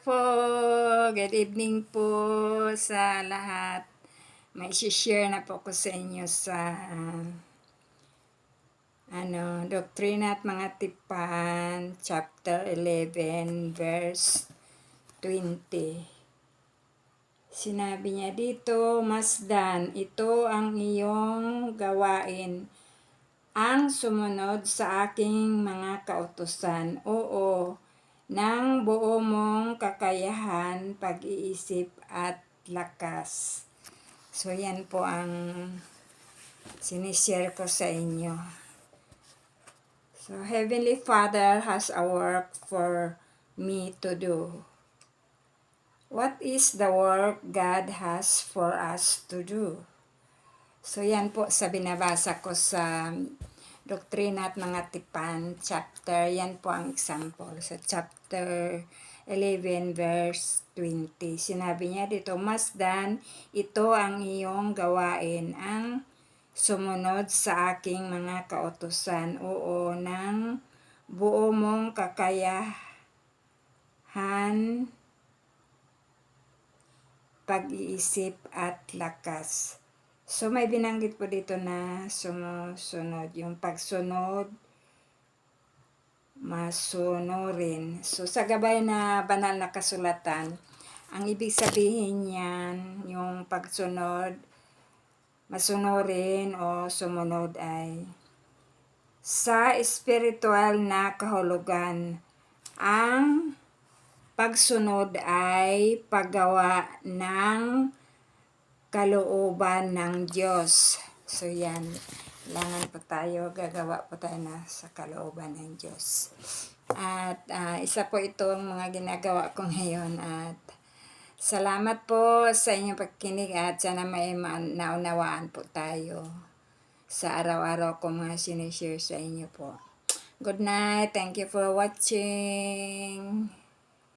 po. Good evening po sa lahat. May share na po ko sa inyo sa Doktrina at Mga Tipan, chapter 11, verse 20. Sinabi niya dito, Masdan, ito ang iyong gawain, ang sumunod sa aking mga kautusan. Oo, ng buo mong kakayahan, pag-iisip at lakas. So yan po ang sinishare ko sa inyo. So Heavenly Father has a work for me to do. What is the work God has for us to do? So yan po sa binabasa ko sa Doktrina at Mga Tipan, chapter, yan po ang example. Sa chapter 11, verse 20. Sinabi niya dito, Masdan, ito ang iyong gawain, ang sumunod sa aking mga kautusan. Oo, ng buo mong kakayahan, pag-iisip at lakas. So may binanggit po dito na sumusunod. Yung pagsunod, masunurin. So sa gabay na banal na kasulatan, ang ibig sabihin niyan, yung pagsunod, masunurin o sumunod ay sa espiritual na kahulugan. Ang pagsunod ay paggawa ng kalooban ng Diyos. So yan, kailangan po tayo, gagawa po tayo na sa kalooban ng Diyos. At isa po itong mga ginagawa ko ngayon. At salamat po sa inyong pagkinig at sana may naunawaan po tayo sa araw-araw ko mga sinishare sa inyo po. Good night. Thank you for watching.